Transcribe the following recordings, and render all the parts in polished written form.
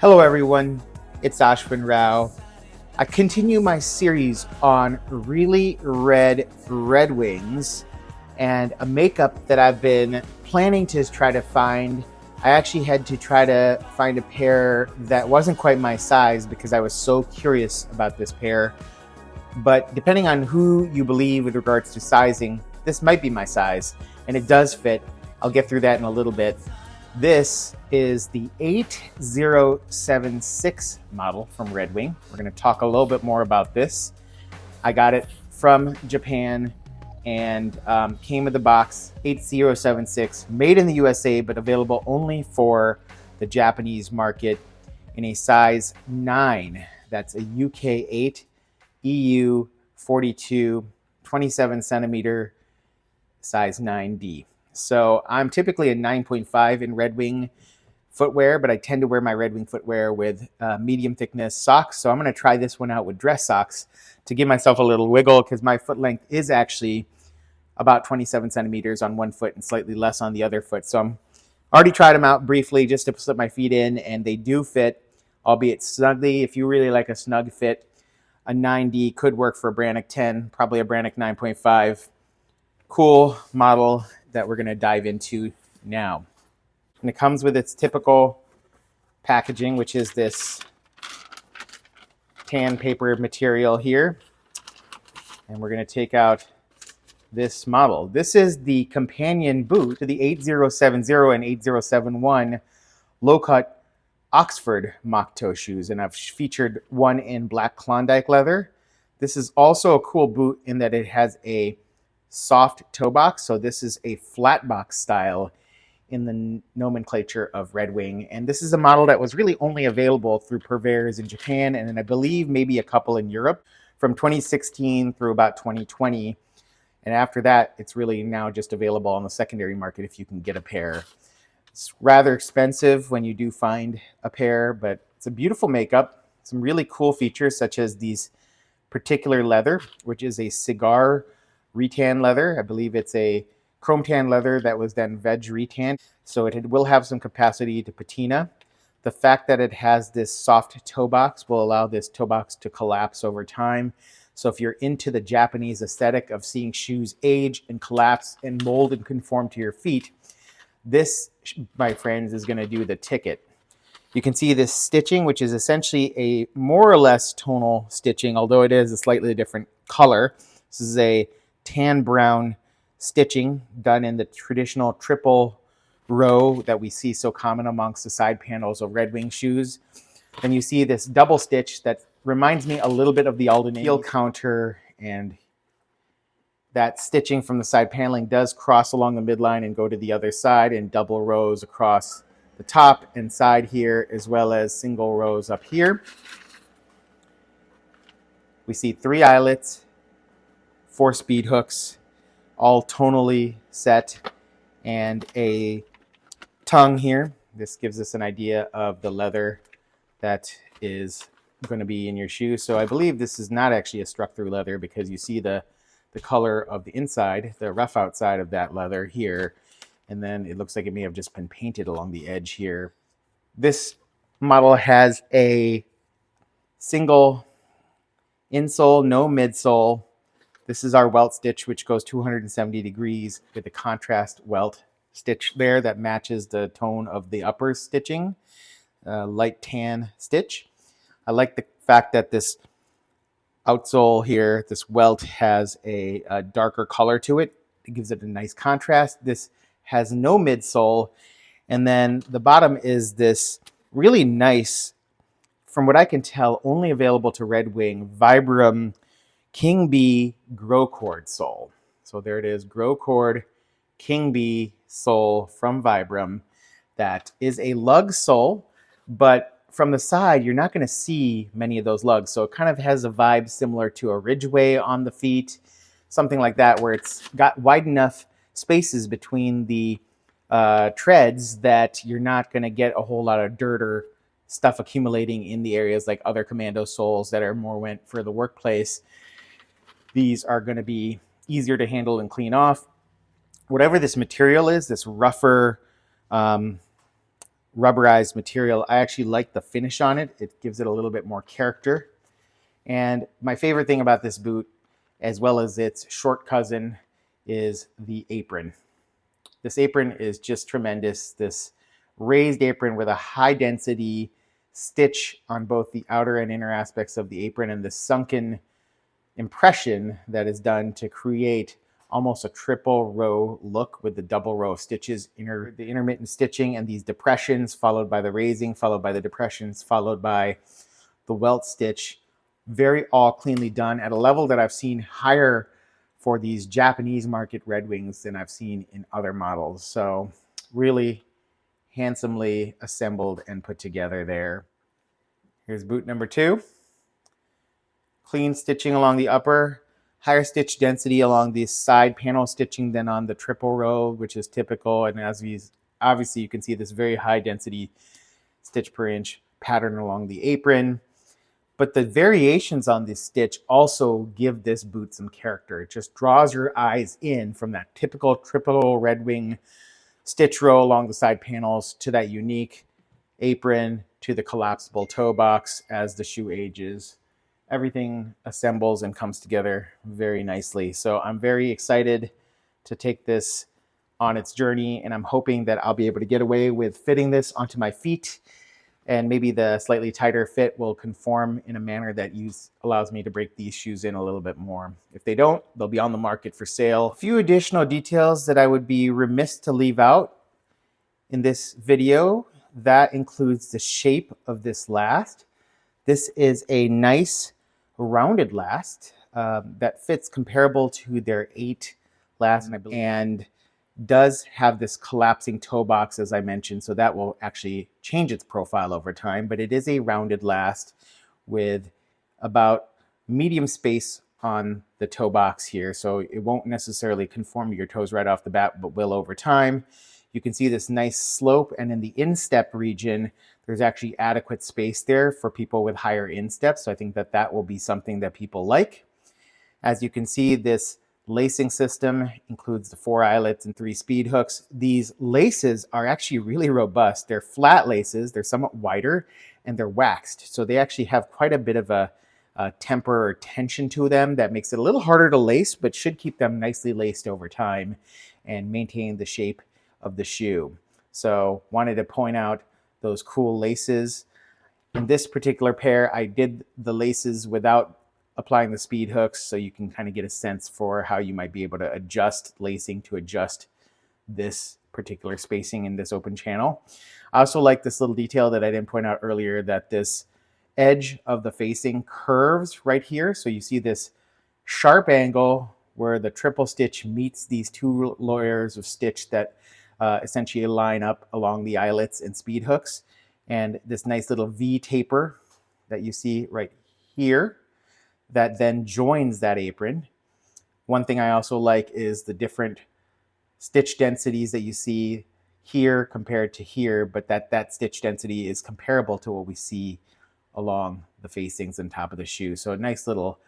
Hello everyone, it's Ashwin Rao. I continue my series on really red wings and a makeup that I've been planning to try to find. I actually had to try to find a pair that wasn't quite my size because I was so curious about this pair. But depending on who you believe with regards to sizing, this might be my size and it does fit. I'll get through that in a little bit. This is the 8076 model from Red Wing. We're going to talk a little bit more about this. I got it from Japan and came with the box. 8076, made in the USA, but available only for the Japanese market in a size 9. That's a UK 8, EU 42, 27 centimeter, size 9D. So I'm typically a 9.5 in Red Wing footwear, but I tend to wear my Red Wing footwear with medium thickness socks. So I'm going to try this one out with dress socks to give myself a little wiggle because my foot length is actually about 27 centimeters on one foot and slightly less on the other foot. So I'm already tried them out briefly just to slip my feet in, and they do fit, albeit snugly. If you really like a snug fit, a 9D could work for a Brannock 10, probably a Brannock 9.5. Cool model that we're going to dive into now. And it comes with its typical packaging, which is this tan paper material here. And we're going to take out this model. This is the companion boot to the 8070 and 8071 low-cut Oxford mock toe shoes. And I've featured one in black Klondike leather. This is also a cool boot in that it has a soft toe box. So this is a Flatbox style in the nomenclature of Red Wing. And this is a model that was really only available through purveyors in Japan, and then I believe maybe a couple in Europe from 2016 through about 2020. And after that, it's really now just available on the secondary market if you can get a pair. It's rather expensive when you do find a pair, but it's a beautiful makeup. Some really cool features such as these particular leather, which is a cigar retan leather. I believe it's a chrome tan leather that was then veg retan. So it will have some capacity to patina. The fact that it has this soft toe box will allow this toe box to collapse over time. So if you're into the Japanese aesthetic of seeing shoes age and collapse and mold and conform to your feet, this, my friends, is going to do the ticket. You can see this stitching, which is essentially a more or less tonal stitching, although it is a slightly different color. This is a tan brown stitching done in the traditional triple row that we see so common amongst the side panels of Red Wing shoes. Then you see this double stitch that reminds me a little bit of the Alden heel counter, and that stitching from the side paneling does cross along the midline and go to the other side in double rows across the top and side here, as well as single rows up here. We see 3 eyelets, 4 speed hooks, all tonally set, and a tongue here. This gives us an idea of the leather that is going to be in your shoe. So I believe this is not actually a struck through leather because you see the color of the inside, the rough outside of that leather here. And then it looks like it may have just been painted along the edge here. This model has a single insole, no midsole. This is our welt stitch, which goes 270 degrees with a contrast welt stitch there that matches the tone of the upper stitching, light tan stitch. I like the fact that this outsole here, this welt, has a darker color to it. It gives it a nice contrast. This has no midsole. And then the bottom is this really nice, from what I can tell, only available to Red Wing, Vibram King Bee Grow Cord sole. So there it is, Grow Cord King Bee sole from Vibram. That is a lug sole, but from the side, you're not going to see many of those lugs. So it kind of has a vibe similar to a Ridgeway on the feet, something like that, where it's got wide enough spaces between the treads that you're not going to get a whole lot of dirt or stuff accumulating in the areas like other Commando soles that are more meant for the workplace. These are going to be easier to handle and clean off. Whatever this material is, this rougher rubberized material. I actually like the finish on it. It gives it a little bit more character. And my favorite thing about this boot, as well as its short cousin, is the apron. This apron is just tremendous. This raised apron with a high density stitch on both the outer and inner aspects of the apron, and the sunken impression that is done to create almost a triple row look with the double row of stitches, the intermittent stitching and these depressions, followed by the raising, followed by the depressions, followed by the welt stitch. Very all cleanly done at a level that I've seen higher for these Japanese market Red Wings than I've seen in other models. So really handsomely assembled and put together there. Here's boot number 2. Clean stitching along the upper, higher stitch density along the side panel stitching than on the triple row, which is typical. And as we obviously you can see this very high density stitch per inch pattern along the apron. But the variations on this stitch also give this boot some character. It just draws your eyes in from that typical triple Red Wing stitch row along the side panels to that unique apron to the collapsible toe box as the shoe ages. Everything assembles and comes together very nicely. So I'm very excited to take this on its journey, and I'm hoping that I'll be able to get away with fitting this onto my feet, and maybe the slightly tighter fit will conform in a manner that allows me to break these shoes in a little bit more. If they don't, they'll be on the market for sale. A few additional details that I would be remiss to leave out in this video. That includes the shape of this last. This is a nice rounded last that fits comparable to their 8 last, and does have this collapsing toe box, as I mentioned, so that will actually change its profile over time. But it is a rounded last with about medium space on the toe box here, so it won't necessarily conform to your toes right off the bat, but will over time. You can see this nice slope, and in the instep region, there's actually adequate space there for people with higher insteps. So I think that that will be something that people like. As you can see, this lacing system includes the 4 eyelets and 3 speed hooks. These laces are actually really robust. They're flat laces, they're somewhat wider, and they're waxed. So they actually have quite a bit of a temper or tension to them that makes it a little harder to lace, but should keep them nicely laced over time and maintain the shape of the shoe. So wanted to point out those cool laces. In this particular pair, I did the laces without applying the speed hooks, so you can kind of get a sense for how you might be able to adjust lacing to adjust this particular spacing in this open channel. I also like this little detail that I didn't point out earlier, that this edge of the facing curves right here. So you see this sharp angle where the triple stitch meets these 2 layers of stitch that essentially line up along the eyelets and speed hooks, and this nice little V taper that you see right here that then joins that apron. One thing I also like is the different stitch densities that you see here compared to here, but that stitch density is comparable to what we see along the facings and top of the shoe. So nice little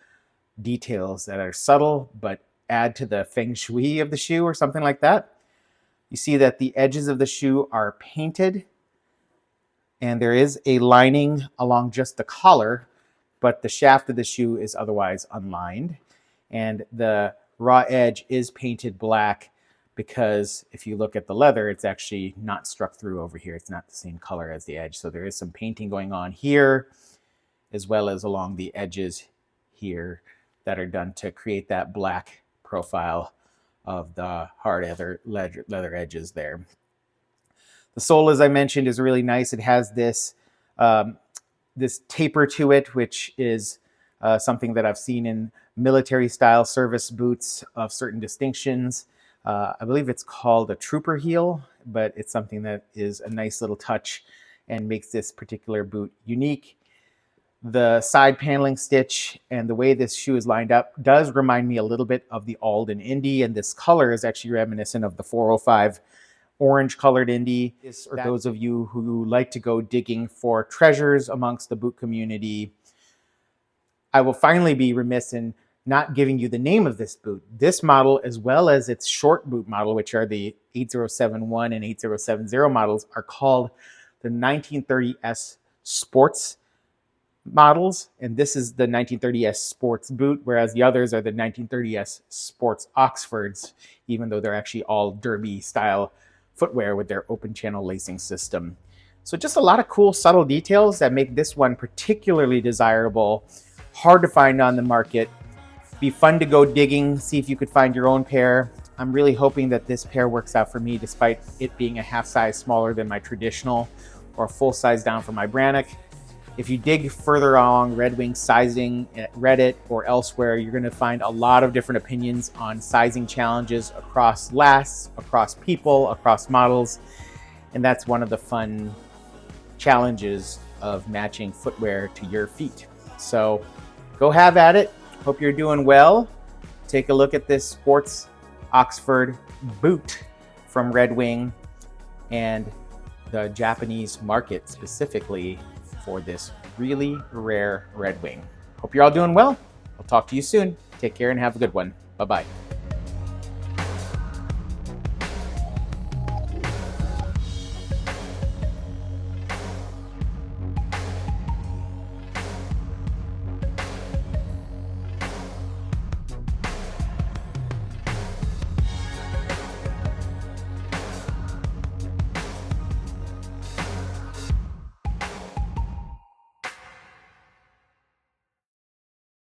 details that are subtle but add to the feng shui of the shoe or something like that. You see that the edges of the shoe are painted, and there is a lining along just the collar, but the shaft of the shoe is otherwise unlined. And the raw edge is painted black because if you look at the leather, it's actually not struck through over here. It's not the same color as the edge. So there is some painting going on here, as well as along the edges here that are done to create that black profile of the hard leather edges there. The sole, as I mentioned, is really nice. It has this this taper to it, which is something that I've seen in military style service boots of certain distinctions. I believe it's called a trooper heel, but it's something that is a nice little touch and makes this particular boot unique. The side paneling stitch and the way this shoe is lined up does remind me a little bit of the Alden Indy, and this color is actually reminiscent of the 405 orange colored Indy. For those of you who like to go digging for treasures amongst the boot community, I will finally be remiss in not giving you the name of this boot. This model, as well as its short boot model, which are the 8071 and 8070 models, are called the 1930S Sports models, and this is the 1930S Sports boot, whereas the others are the 1930S Sports Oxfords, even though they're actually all derby style footwear with their open channel lacing system. So just a lot of cool subtle details that make this one particularly desirable, hard to find on the market. Be fun to go digging, see if you could find your own pair. I'm really hoping that this pair works out for me despite it being a half size smaller than my traditional or a full size down from my Brannock. If you dig further along Red Wing sizing at Reddit or elsewhere, you're going to find a lot of different opinions on sizing challenges across lasts, across people, across models. And that's one of the fun challenges of matching footwear to your feet. So go have at it. Hope you're doing well. Take a look at this Sports Oxford boot from Red Wing and the Japanese market specifically for this really rare Red Wing. Hope you're all doing well. I'll talk to you soon. Take care and have a good one. Bye-bye.